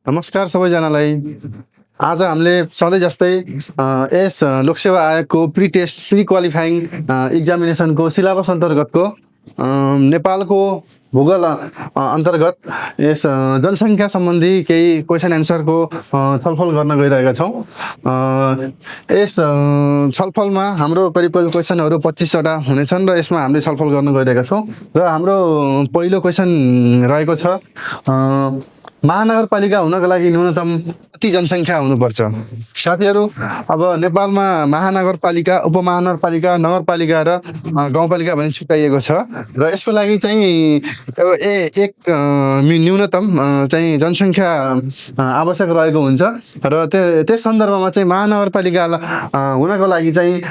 नमस्कार सबैजनालाई। आज हामीले सधैँ जस्तै यस लोकसेवा आयोगको प्री टेस्ट प्री क्वालिफाइङ इक्जामिनेसनको सिलेबस अन्तर्गतको नेपालको भूगोल अन्तर्गत यस जनसङ्ख्या सम्बन्धी केही क्वेसन एन्सरको छलफल गर्न गइरहेका छौँ। यस छलफलमा हाम्रो करिब करिब क्वेसनहरू 25वटा हुनेछन् र यसमा हामीले छलफल गर्न गइरहेका छौँ। र हाम्रो पहिलो क्वेसन रहेको छ, महानगरपालिका हुनको लागि न्यूनतम कति जनसङ्ख्या हुनुपर्छ? साथीहरू, अब नेपालमा महानगरपालिका, उपमहानगरपालिका, नगरपालिका र गाउँपालिका भनी छुट्याइएको छ र यसको लागि चाहिँ एक न्यूनतम चाहिँ जनसङ्ख्या आवश्यक रहेको हुन्छ र त्यस सन्दर्भमा चाहिँ महानगरपालिका हुनको लागि चाहिँ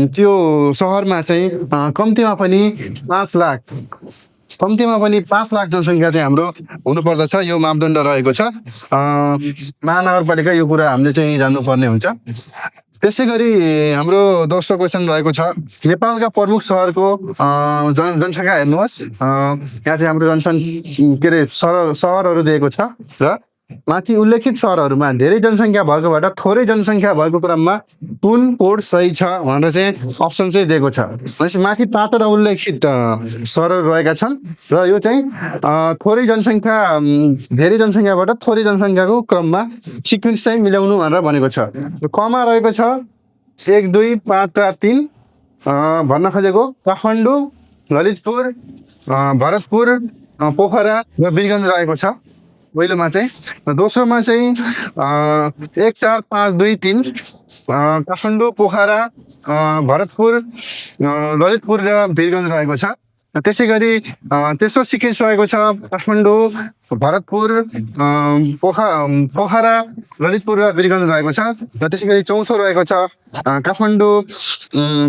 त्यो सहरमा चाहिँ कम्तीमा पनि 5 लाख जनसङ्ख्या चाहिँ हाम्रो हुनुपर्दछ। यो मापदण्ड रहेको छ। महानगरपालिका यो कुरा हामीले चाहिँ जान्नुपर्ने हुन्छ। त्यसै गरी हाम्रो दोस्रो क्वेसन रहेको छ, नेपालका प्रमुख सहरको जनसङ्ख्या हेर्नुहोस्। यहाँ चाहिँ हाम्रो सहरहरू दिएको छ र माथि उल्लेखित सहरहरूमा धेरै जनसङ्ख्या भएकोबाट थोरै जनसङ्ख्या भएको क्रममा कुन कोड सही छ भनेर चाहिँ अप्सन चाहिँ दिएको छ। भनेपछि माथि 5वटा उल्लेखित सहरहरू रहेका छन् र यो चाहिँ थोरै जनसङ्ख्या धेरै जनसङ्ख्याबाट थोरै जनसङ्ख्याको क्रममा सिक्वेन्स चाहिँ मिलाउनु भनेर भनेको छ। कमा रहेको छ 1 2 5 4 3 भन्न खोजेको काठमाडौँ, ललितपुर, भरतपुर, पोखरा र वीरगञ्ज रहेको छ पहिलोमा चाहिँ। दोस्रोमा चाहिँ 1 4 5 2 3 काठमाडौँ, पोखरा, भरतपुर, ललितपुर र वीरगञ्ज रहेको छ। त्यसै गरी तेस्रो सिक्वेन्स रहेको छ काठमाडौँ, भरतपुर, पोखरा, ललितपुर र वीरगञ्ज रहेको छ। र त्यसै गरी चौथो रहेको छ काठमाडौँ,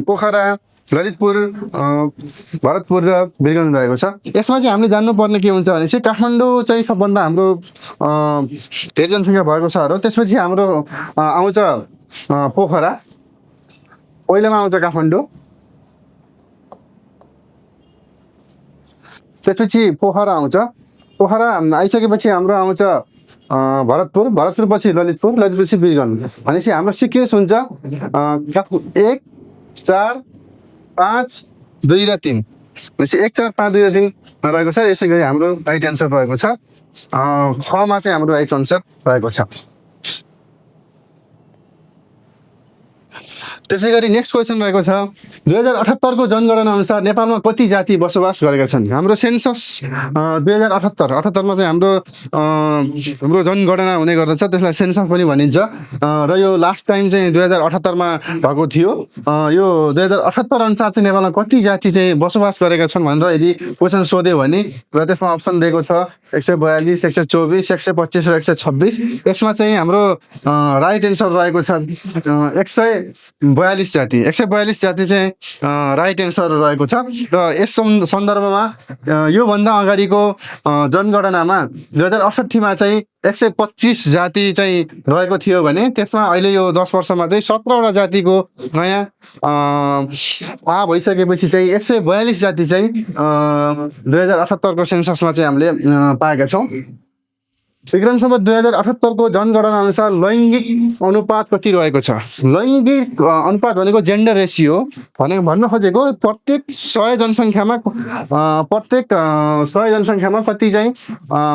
पोखरा, ललितपुर, भरतपुर र वीरगञ्ज रहेको छ। यसमा चाहिँ हामीले जान्नुपर्ने के हुन्छ भने चाहिँ काठमाडौँ चाहिँ सबभन्दा हाम्रो धेरै जनसङ्ख्या भएको सहर हो। त्यसपछि हाम्रो आउँछ पोखरा, पहिलोमा आउँछ काठमाडौँ, त्यसपछि पोखरा आउँछ। पोखरा आइसकेपछि हाम्रो आउँछ भरतपुर, भरतपुरपछि ललितपुर, ललितपुरपछि वीरगञ्ज। भनेपछि हाम्रो सिक्वेन्स हुन्छ 1 4 5 2 र 3। भनेपछि 1 4 5 2 र 3 रहेको छ। यसै गरी हाम्रो राइट एन्सर रहेको छ। खमा चाहिँ हाम्रो राइट एन्सर रहेको छ। त्यसै गरी नेक्स्ट क्वेसन रहेको छ, 2078 को जनगणना अनुसार नेपालमा कति जाति बसोबास गरेका छन्? हाम्रो सेन्सस 2078 मा चाहिँ हाम्रो जनगणना हुने गर्दछ, त्यसलाई सेन्सस पनि भनिन्छ। र यो लास्ट टाइम चाहिँ 2078 मा भएको थियो। यो 2078 अनुसार चाहिँ नेपालमा कति जाति चाहिँ बसोबास गरेका छन् भनेर यदि क्वेसन सोध्यो भने र त्यसमा अप्सन दिएको छ 142, 124, 125 र 126। यसमा चाहिँ हाम्रो राइट एन्सर रहेको छ 142 जाति। 142 जाति चाहिँ राइट एन्सर रहेको छ। र यस सन्दर्भमा योभन्दा अगाडिको जनगणनामा 2068 मा चाहिँ 125 जाति चाहिँ रहेको थियो भने त्यसमा अहिले यो 10 वर्षमा चाहिँ 17वटा जातिको नयाँ भइसकेपछि चाहिँ 142 जाति चाहिँ 2078 को सेन्ससमा चाहिँ हामीले पाएका छौँ। विक्रमसम्म 2078 को जनगणना अनुसार लैङ्गिक अनुपात कति रहेको छ? लैङ्गिक अनुपात भनेको जेन्डर रेसियो भन्न खोजेको प्रत्येक 100 जनसङ्ख्यामा कति चाहिँ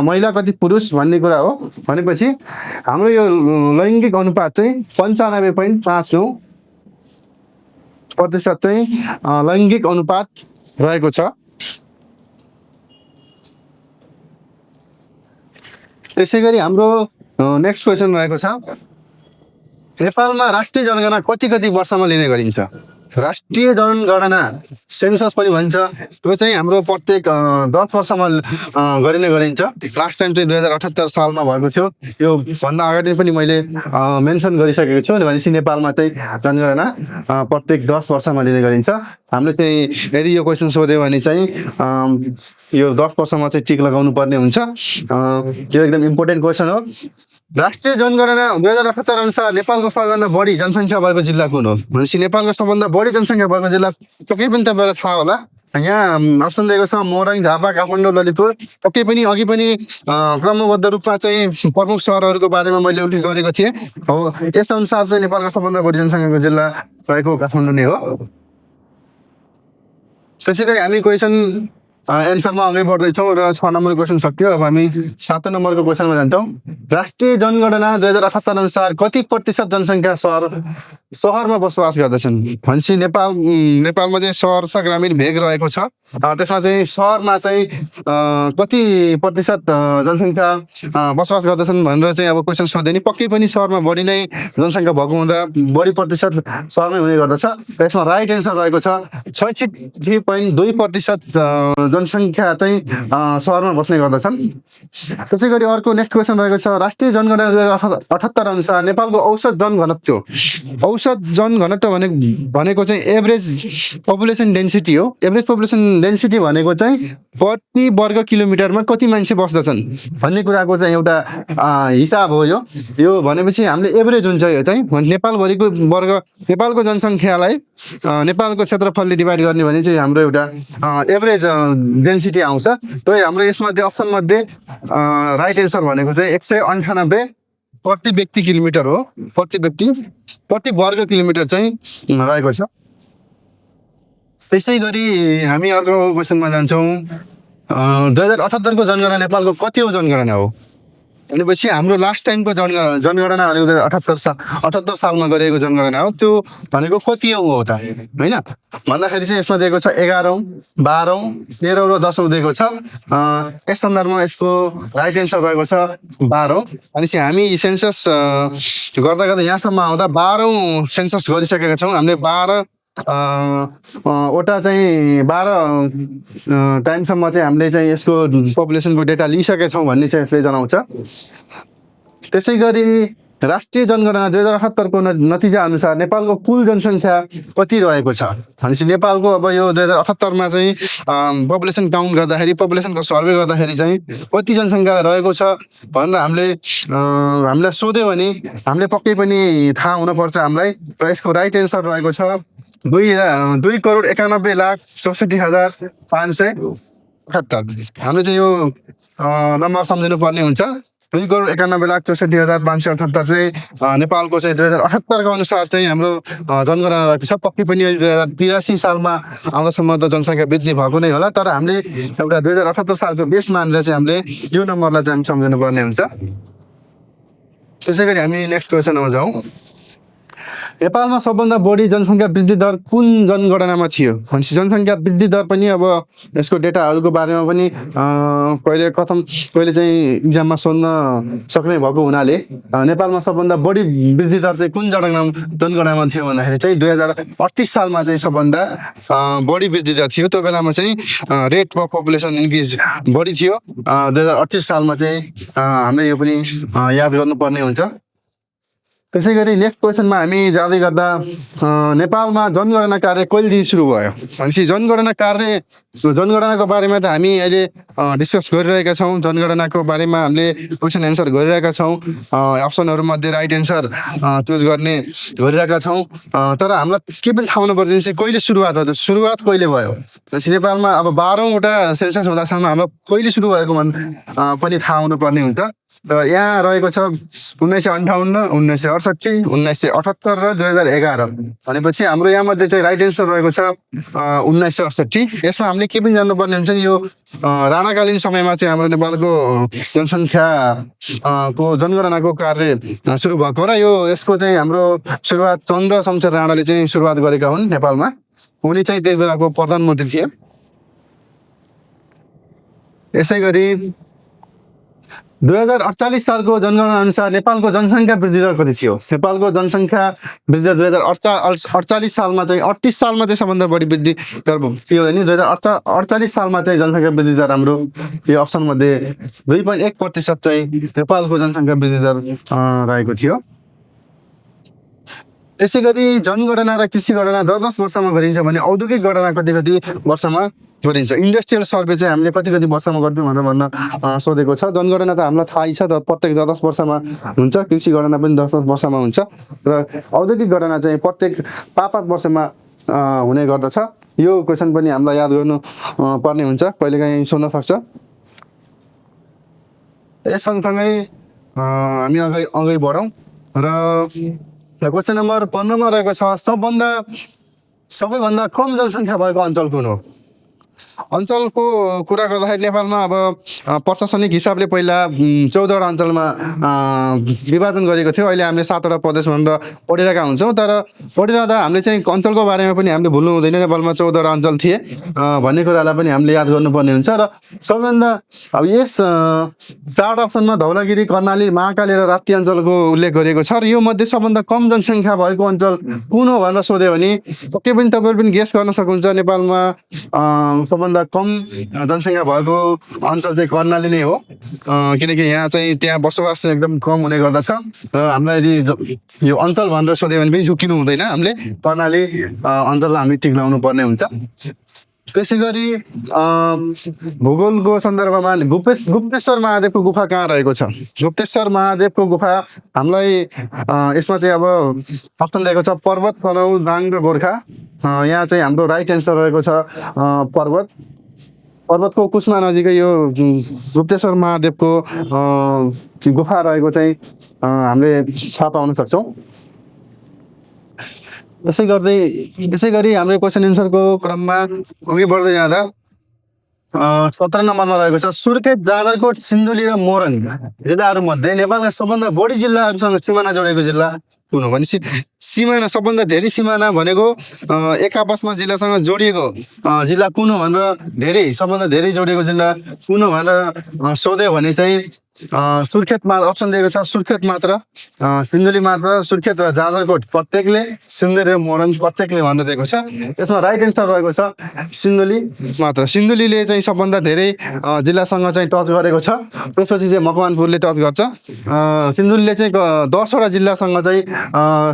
महिला कति पुरुष भन्ने कुरा हो। भनेपछि हाम्रो यो लैङ्गिक अनुपात चाहिँ 95.59% चाहिँ लैङ्गिक अनुपात रहेको छ। त्यसै गरी हाम्रो नेक्स्ट क्वेसन रहेको छ, नेपालमा राष्ट्रिय जनगणना कति वर्षमा लिने गरिन्छ? राष्ट्रिय जनगणना सेन्सस पनि भन्छ, त्यो चाहिँ हाम्रो प्रत्येक 10 वर्षमा गरिने गरिन्छ। लास्ट टाइम चाहिँ 2078 सालमा भएको थियो। यो भन्दा अगाडि पनि मैले मेन्सन गरिसकेको छु। भनेपछि नेपालमा चाहिँ जनगणना प्रत्येक 10 वर्षमा लिने गरिन्छ। हामीले चाहिँ यदि यो क्वेसन सोध्यो भने चाहिँ यो 10 वर्षमा चाहिँ टिक लगाउनु पर्ने हुन्छ। यो एकदम इम्पोर्टेन्ट क्वेसन हो। राष्ट्रिय जनगणना 2078 अनुसार नेपालको सबैभन्दा बढी जनसङ्ख्या भएको जिल्ला कुन हो? भनेपछि नेपालको सबभन्दा बढी जनसङ्ख्या भएको जिल्ला पक्कै पनि तपाईँलाई थाहा होला, यहाँ अप्सन दिएको छ मोरङ, झापा, काठमाडौँ, ललितपुर। पक्कै पनि अघि पनि क्रमबद्ध रूपमा चाहिँ प्रमुख सहरहरूको बारेमा मैले उल्लेख गरेको थिएँ हो। यसअनुसार चाहिँ नेपालको सबभन्दा बढी जनसङ्ख्याको जिल्ला रहेको काठमाडौँ नै हो। त्यसै गरी हामी क्वेसन एन्सरमा अगाडि बढ्दैछौँ र 6 नम्बरको क्वेसन सक्यो। अब हामी 7 नम्बरको क्वेसनमा जान्छौँ। राष्ट्रिय जनगणना 2078 अनुसार कति प्रतिशत जनसङ्ख्या सहरमा बसोबास गर्दछन् भनेपछि नेपालमा चाहिँ सहर छ, ग्रामीण भेग रहेको छ। त्यसमा चाहिँ सहरमा चाहिँ कति प्रतिशत जनसङ्ख्या बसोबास गर्दछन् भनेर चाहिँ अब क्वेसन सोध्यो नि, पक्कै पनि सहरमा बढी नै जनसङ्ख्या भएको हुँदा बढी प्रतिशत सहरमै हुने गर्दछ। यसमा राइट एन्सर रहेको छ 66.2% जनसङ्ख्या चाहिँ सहरमा बस्ने गर्दछन्। त्यसै गरी अर्को नेक्स्ट क्वेसन रहेको छ। राष्ट्रिय जनगणना 2078 अनुसार नेपालको औसत जनघनत्व भनेको चाहिँ एभरेज पपुलेसन डेन्सिटी हो। एभरेज पपुलेसन डेन्सिटी भनेको चाहिँ प्रति वर्ग किलोमिटरमा कति मान्छे बस्दछन् भन्ने कुराको चाहिँ एउटा हिसाब हो। यो भनेपछि हामीले एभरेज हुन्छ। यो चाहिँ नेपालभरिको नेपालको जनसङ्ख्यालाई नेपालको क्षेत्रफलले डिभाइड गर्ने भने चाहिँ हाम्रो एउटा एभरेज डेन्सिटी आउँछ। त हाम्रो यसमध्ये अप्सन मध्ये राइट एन्सर भनेको चाहिँ 198 प्रति व्यक्ति किलोमिटर हो। प्रति वर्ग किलोमिटर चाहिँ रहेको छ। त्यसै गरी हामी अर्को क्वेसनमा जान्छौँ। 2078 को जनगणना नेपालको कति हो जनगणना हो भनेपछि हाम्रो लास्ट टाइमको जनगणना भनेको 78 सालमा गरिएको जनगणना हो। त्यो भनेको कति हो त होइन भन्दाखेरि चाहिँ यसमा दिएको छ 11औं, 12औं, 13औं र 10औं दिएको छ। यस सन्दर्भमा यसको राइट एन्सर रहेको छ 12औं। भनेपछि हामी सेन्सस गर्दा यहाँसम्म आउँदा 12औं सेन्सस गरिसकेका छौँ। हामीले 12 वटा चाहिँ 12 टाइमसम्म चाहिँ हामीले चाहिँ यसको पपुलेसनको डेटा लिइसकेका छौँ भन्ने चाहिँ यसले जनाउँछ। त्यसै गरी राष्ट्रिय जनगणना 2078 को नतिजा अनुसार नेपालको कुल जनसङ्ख्या कति रहेको छ भनेपछि नेपालको अब यो 2078 मा चाहिँ पपुलेसन काउन्ट गर्दाखेरि, पपुलेसनको सर्वे गर्दाखेरि चाहिँ कति जनसङ्ख्या रहेको छ भनेर हामीलाई सोध्यो भने हामीले पक्कै पनि थाहा हुनुपर्छ हामीलाई। र यसको राइट एन्सर रहेको छ 2,91,64,578। हामीले चाहिँ यो नम्बर सम्झिनु पर्ने हुन्छ। 2,91,64,578 चाहिँ नेपालको चाहिँ 2078 को अनुसार चाहिँ हाम्रो जनगणना रहेको छ। पक्कै पनि 2083 सालमा आउँदासम्म त जनसङ्ख्या वृद्धि भएको नै होला। तर हामीले एउटा 2078 सालको बेस मानेर चाहिँ हामीले यो नम्बरलाई चाहिँ सम्झिनु पर्ने हुन्छ। त्यसै गरी हामी नेक्स्ट क्वेसनमा जाउँ। नेपालमा सबभन्दा बढी जनसङ्ख्या वृद्धि दर कुन जनगणनामा थियो भनेपछि जनसङ्ख्या वृद्धि दर पनि अब यसको डेटाहरूको बारेमा पनि पहिले चाहिँ इक्जाममा सोध्न सक्ने भएको हुनाले नेपालमा सबभन्दा बढी वृद्धि दर चाहिँ कुन जनगणनामा थियो भन्दाखेरि चाहिँ 2038 सालमा चाहिँ सबभन्दा बढी वृद्धि दर थियो। त्यो बेलामा चाहिँ रेट अफ पपुलेसन इन्क्रिज बढी थियो। 2038 सालमा चाहिँ हामीले यो पनि याद गर्नुपर्ने हुन्छ। त्यसै गरी नेक्स्ट क्वेसनमा हामी जाँदै गर्दा नेपालमा जनगणना कार्य कहिलेदेखि सुरु भयो भनेपछि जनगणनाको बारेमा त हामी अहिले डिस्कस गरिरहेका छौँ। जनगणनाको बारेमा हामीले क्वेसन एन्सर गरिरहेका छौँ। अप्सनहरूमध्ये राइट एन्सर चुज गर्ने गरिरहेका छौँ। तर हामीलाई के पनि थाहा हुनुपर्छ चाहिँ कहिले सुरुवात भयो, सुरुवात कहिले भयो भनेपछि नेपालमा अब 12औं वटा सेन्सस हुँदासम्म हाम्रो कहिले सुरु भएको पनि थाहा हुनुपर्ने हुन्छ। र यहाँ रहेको छ 1958, 1968, 1978 र 2011 भनेपछि हाम्रो यहाँमध्ये चाहिँ राइट एन्सर रहेको छ 1968। यसमा हामीले के पनि जान्नुपर्ने हुन्छ यो राणाकालीन समयमा चाहिँ हाम्रो नेपालको जनसङ्ख्या को जनगणनाको कार्य सुरु भएको र यसको चाहिँ हाम्रो सुरुवात चन्द्र शमशेर राणाले चाहिँ सुरुवात गरेका हुन् नेपालमा। उनी चाहिँ त्यति बेलाको प्रधानमन्त्री थिए। यसै गरी 2048 सालको जनगणना अनुसार नेपालको जनसङ्ख्या वृद्धि दर कति थियो? नेपालको जनसङ्ख्या वृद्धि दर 2048 सालमा चाहिँ 38 सालमा चाहिँ सबभन्दा बढी वृद्धि दर के हो भने 2048 सालमा चाहिँ जनसङ्ख्या वृद्धि दर हाम्रो यो अप्सन मध्ये 2.1% चाहिँ नेपालको जनसङ्ख्या वृद्धि दर रहेको थियो। त्यसै गरी जनगणना र कृषि गणना 10 वर्षमा गरिन्छ भने औद्योगिक गणना कति वर्षमा गरिन्छ? इन्डस्ट्रियल सर्वे चाहिँ हामीले कति वर्षमा गर्छौँ भनेर भन्न सोधेको छ। जनगणना त हामीलाई थाहै छ प्रत्येक 10 वर्षमा हुन्छ। कृषि गणना पनि 10 वर्षमा हुन्छ र औद्योगिक गणना चाहिँ प्रत्येक 5 वर्षमा हुने गर्दछ। यो क्वेसन पनि हामीलाई याद गर्नु पर्ने हुन्छ, कहिलेकाहीँ सोध्न सक्छ। यस सँगसँगै हामी अगाडि बढौँ र क्वेसन नम्बर 15मा रहेको छ सबैभन्दा कम जनसङ्ख्या भएको अञ्चल कुन हो? अञ्चलको कुरा गर्दाखेरि नेपालमा अब प्रशासनिक हिसाबले पहिला 14वटा अञ्चलमा विभाजन गरेको थियो। अहिले हामीले 7वटा प्रदेश भनेर पढिरहेका हुन्छौँ, तर पढिरहँदा हामीले चाहिँ अञ्चलको बारेमा पनि हामीले भुल्नु हुँदैन। नेपालमा 14वटा अञ्चल थिए भन्ने कुरालाई पनि हामीले याद गर्नुपर्ने हुन्छ। र सबैभन्दा अब यस 4 अप्सनमा धौलागिरी, कर्णाली, महाकाली र राप्ती अञ्चलको उल्लेख गरिएको छ। र यो मध्ये सबभन्दा कम जनसङ्ख्या भएको अञ्चल कुन हो भनेर सोध्यो भने पक्कै पनि तपाईँहरू पनि गेस गर्न सक्नुहुन्छ। नेपालमा सबभन्दा कम जनसङ्ख्या भएको अञ्चल चाहिँ कर्णाली नै हो, किनकि त्यहाँ बसोबास चाहिँ एकदम कम हुने गर्दछ। र हामीलाई यदि यो अञ्चल भनेर सोध्यो भने पनि झुकिनु हुँदैन, हामीले कर्णाली अञ्चललाई हामी टिक लगाउनु पर्ने हुन्छ। त्यसै गरी भूगोलको सन्दर्भमा गुप्तेश्वर महादेवको गुफा कहाँ रहेको छ? गुप्तेश्वर महादेवको गुफा हामीलाई यसमा चाहिँ अब अप्सन दिएको छ पर्वत, तनहुँ, दाङ र गोर्खा। यहाँ चाहिँ हाम्रो राइट एन्सर रहेको छ पर्वतको कुस्मा नजिकै यो गुप्तेश्वर महादेवको गुफा रहेको चाहिँ हामीले थाहा पाउन सक्छौँ। यसै गरी हाम्रो क्वेसन एन्सरको क्रममा अघि बढ्दै जाँदा 17 नम्बरमा रहेको छ सुर्खेत, जाजरकोट, सिन्धुली र मोरङ जिल्लाहरूमध्ये नेपालका सबभन्दा बढी जिल्लाहरूसँग सिमाना जोडेको जिल्ला कुन हो? भनेपछि सिमाना सबभन्दा धेरै सिमाना भनेको एक आपसमा जिल्लासँग जोडिएको जिल्ला कुन हो भनेर सबभन्दा धेरै जोडिएको जिल्ला कुन हो भनेर सोध्यो भने चाहिँ सुर्खेतमा अप्सन दिएको छ। सुर्खेत मात्र, सिन्धुली मात्र, सुर्खेत र जाजरकोट प्रत्येकले, सिन्धुली र मोरङ प्रत्येकले भनेर दिएको छ। यसमा राइट एन्सर रहेको छ सिन्धुली मात्र। सिन्धुलीले चाहिँ सबभन्दा धेरै जिल्लासँग चाहिँ टच गरेको छ। त्यसपछि चाहिँ मकवानपुरले टच गर्छ। सिन्धुलीले चाहिँ 10वटा जिल्लासँग चाहिँ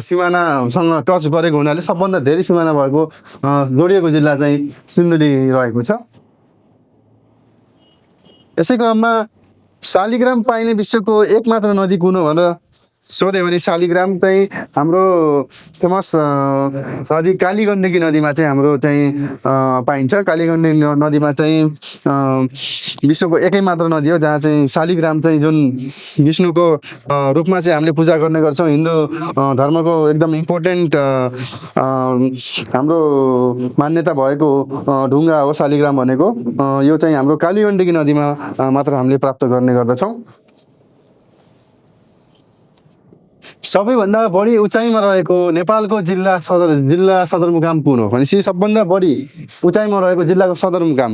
सिमानासँग टच गरेको हुनाले सबभन्दा धेरै सिमाना भएको जोडिएको जिल्ला चाहिँ सिन्धुली रहेको छ। यसै क्रममा शालिग्राम पाइने विश्वको एकमात्र नदी कुन हो भनेर सोध्यो भने शालिग्राम चाहिँ हाम्रो फेमस नदी कालीगण्डकी नदीमा चाहिँ हाम्रो चाहिँ पाइन्छ। कालीगण्डकी नदीमा चाहिँ विश्वको एकै मात्र नदी हो जहाँ चाहिँ शालिग्राम चाहिँ जुन विष्णुको रूपमा चाहिँ हामीले पूजा गर्ने गर्छौँ। हिन्दू धर्मको एकदम इम्पोर्टेन्ट हाम्रो मान्यता भएको ढुङ्गा हो शालिग्राम भनेको। यो चाहिँ हाम्रो कालीगण्डकी नदीमा मात्र हामीले प्राप्त गर्ने गर्दछौँ। सबैभन्दा बढी उचाइमा रहेको नेपालको जिल्ला सदरमुकाम कुन हो? भनेपछि सबभन्दा बढी उचाइमा रहेको जिल्लाको सदरमुकाम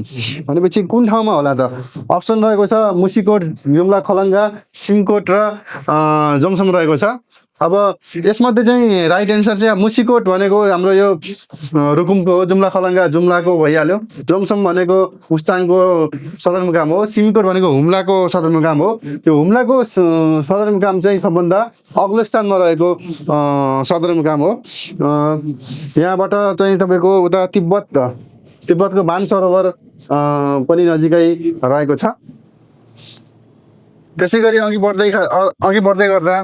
भनेपछि कुन ठाउँमा होला त? अप्सन रहेको छ मुसिकोट, जुम्ला, खलङ्गा, सिङकोट र जोङसम रहेको छ। अब यसमध्ये चाहिँ राइट एन्सर चाहिँ मुसिकोट भनेको हाम्रो यो रुकुमको हो, जुम्ला खलङ्गा जुम्लाको भइहाल्यो, जोङसम भनेको मुस्ताङको सदरमुकाम हो, सिङकोट भनेको हुम्लाको सदरमुकाम हो। त्यो हुम्लाको सदरमुकाम चाहिँ सबभन्दा अग्लो स्थानमा रहेको सदरमुकाम हो। यहाँबाट चाहिँ तपाईँको उता तिब्बतको मानसरोवर पनि नजिकै रहेको छ। त्यसै गरी अघि बढ्दै गर्दा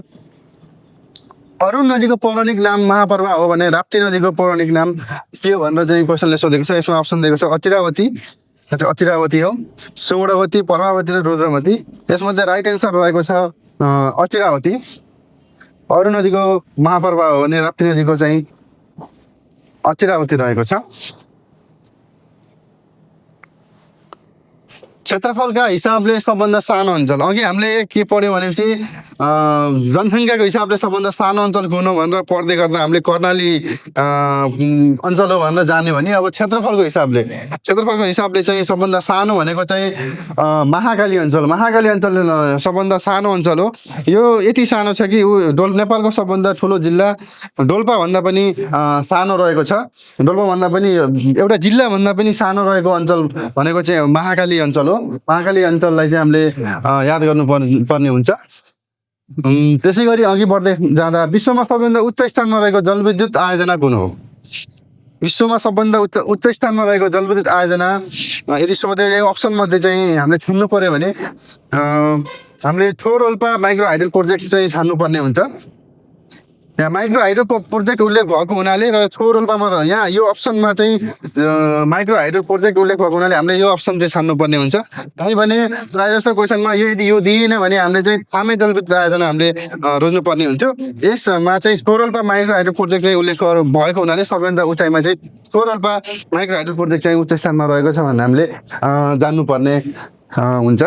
अरुण नदीको पौराणिक नाम महापर्वा हो भने राप्ती नदीको पौराणिक नाम के हो भनेर चाहिँ क्वेसनले सोधेको छ। यसमा अप्सन दिएको छ अचिरावती हो, सुवर्णवती, पर्वावती र रुद्रमती। यसमध्ये राइट एन्सर रहेको छ अचिरावती। अरुण नदीको महापर्वा हो भने राप्ती नदीको चाहिँ अचिरावती रहेको छ। क्षेत्रफलका हिसाबले सबभन्दा सानो अञ्चल अघि हामीले के पढ्यौँ भनेपछि जनसङ्ख्याको हिसाबले सबभन्दा सानो अञ्चल कुन हो भनेर पढ्दै गर्दा हामीले कर्णाली अञ्चल हो भनेर जान्यो भने अब क्षेत्रफलको हिसाबले चाहिँ सबभन्दा सानो भनेको चाहिँ महाकाली अञ्चल सबभन्दा सानो अञ्चल हो। यो यति सानो छ कि नेपालको सबभन्दा ठुलो जिल्ला डोल्पाभन्दा पनि सानो रहेको छ। डोल्पाभन्दा पनि एउटा जिल्लाभन्दा पनि सानो रहेको अञ्चल भनेको चाहिँ महाकाली अञ्चल हो। महाकाली अञ्चललाई चाहिँ हामीले याद गर्नु पर्ने हुन्छ। त्यसै गरी अघि बढ्दै जाँदा विश्वमा सबैभन्दा उच्च स्थानमा रहेको जलविद्युत आयोजना कुन हो? विश्वमा सबभन्दा उच्च स्थानमा रहेको जलविद्युत आयोजना यदि सोधेको अप्सन मध्ये चाहिँ हामीले छान्नु पर्यो भने हामीले थोर रोल्पा माइक्रो हाइडल प्रोजेक्ट चाहिँ छान्नु पर्ने हुन्छ। यहाँ माइक्रो हाइड्रो प्रोजेक्ट उल्लेख भएको हुनाले र छो रोल्पामा यहाँ यो अप्सनमा चाहिँ माइक्रो हाइड्रो प्रोजेक्ट उल्लेख भएको हुनाले हामीले यो अप्सन चाहिँ छान्नुपर्ने हुन्छ। है भने प्रायः जस्तो क्वेसनमा यदि यो दिएन भने हामीले चाहिँ थामे जलविद्युत आयोजना हामीले रोज्नुपर्ने हुन्थ्यो। यसमा चाहिँ छो रोल्पा माइक्रो हाइड्रो प्रोजेक्ट चाहिँ उल्लेख भएको हुनाले सबैभन्दा उचाइमा चाहिँ छो रोल्पा माइक्रो हाइड्रो प्रोजेक्ट चाहिँ उच्च स्थानमा रहेको छ भनेर हामीले जान्नुपर्ने हुन्छ।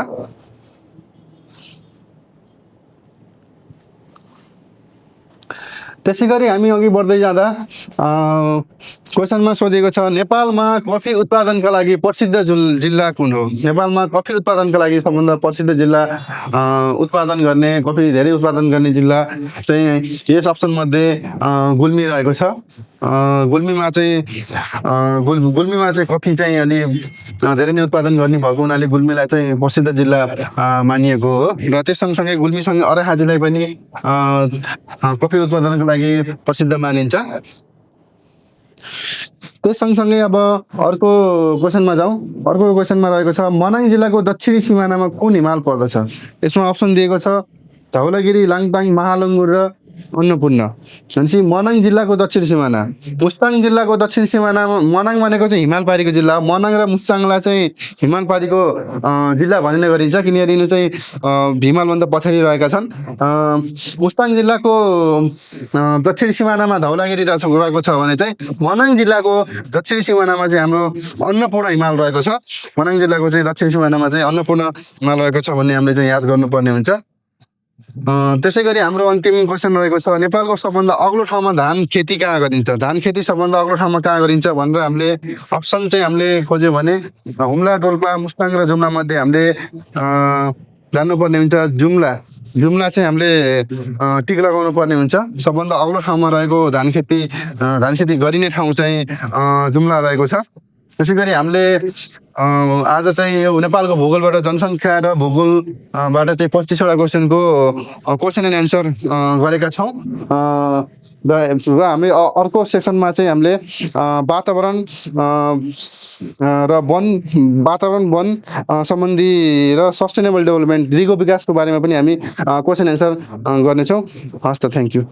त्यसै गरी हामी अघि बढ्दै जाँदा क्वेसनमा सोधेको छ नेपालमा कफी उत्पादनका लागि प्रसिद्ध जिल्ला कुन हो? नेपालमा कफी उत्पादनका लागि सबभन्दा प्रसिद्ध जिल्ला उत्पादन गर्ने कफी धेरै उत्पादन गर्ने जिल्ला चाहिँ यस अप्सनमध्ये गुल्मी रहेको छ। गुल्मीमा चाहिँ कफी चाहिँ अलि धेरै नै उत्पादन गर्ने भएको हुनाले गुल्मीलाई चाहिँ प्रसिद्ध जिल्ला मानिएको हो र त्यस सँगसँगै गुल्मीसँगै अरहा जिल्ला पनि कफी उत्पादनको लागि प्रसिद्ध मानिन्छ। त्यस सँगसँगै अब अर्को क्वेसनमा जाउँ। अर्को क्वेसनमा रहेको छ मनाङ जिल्लाको दक्षिणी सिमानामा कुन हिमाल पर्दछ? यसमा अप्सन दिएको छ धौलागिरी, लाङटाङ, महालङ्गुर र अन्नपूर्ण। भनेपछि मनाङ जिल्लाको दक्षिणी सिमाना, मुस्ताङ जिल्लाको दक्षिणी सिमानामा मनाङ भनेको चाहिँ हिमालपारीको जिल्ला। मनाङ र मुस्ताङलाई चाहिँ हिमालपारीको जिल्ला भनिने गरिन्छ किनभने यिनी चाहिँ हिमालभन्दा पछाडि रहेका छन्। मुस्ताङ जिल्लाको दक्षिणी सिमानामा धौलागिरी रहेको छ भने चाहिँ मनाङ जिल्लाको दक्षिणी सिमानामा चाहिँ हाम्रो अन्नपूर्ण हिमाल रहेको छ। मनाङ जिल्लाको चाहिँ दक्षिणी सिमानामा चाहिँ अन्नपूर्ण हिमाल रहेको छ भन्ने हामीले चाहिँ याद गर्नुपर्ने हुन्छ। त्यसै गरी हाम्रो अन्तिम क्वेसन रहेको छ नेपालको सबभन्दा अग्लो ठाउँमा धान खेती कहाँ गरिन्छ? धान खेती सबभन्दा अग्लो ठाउँमा कहाँ गरिन्छ भनेर हामीले अप्सन चाहिँ हामीले खोज्यो भने हुम्ला, डोल्पा, मुस्ताङ र जुम्ला मध्ये हामीले जान्नुपर्ने हुन्छ। जुम्ला चाहिँ हामीले टिक लगाउनु पर्ने हुन्छ। सबभन्दा अग्लो ठाउँमा रहेको धान खेती गरिने ठाउँ चाहिँ जुम्ला रहेको छ। त्यसै गरी हामीले आज चाहिँ यो नेपालको भूगोलबाट जनसङ्ख्या र भूगोलबाट चाहिँ 25वटा क्वेसनको क्वेसन एन्ड एन्सर गरेका छौँ। र हामी अर्को सेक्सनमा चाहिँ हामीले वातावरण वन सम्बन्धी र सस्टेनेबल डेभलपमेन्ट दिगो विकासको बारेमा पनि हामी क्वेसन एन्सर गर्नेछौँ। हस् त, थ्याङ्क यू।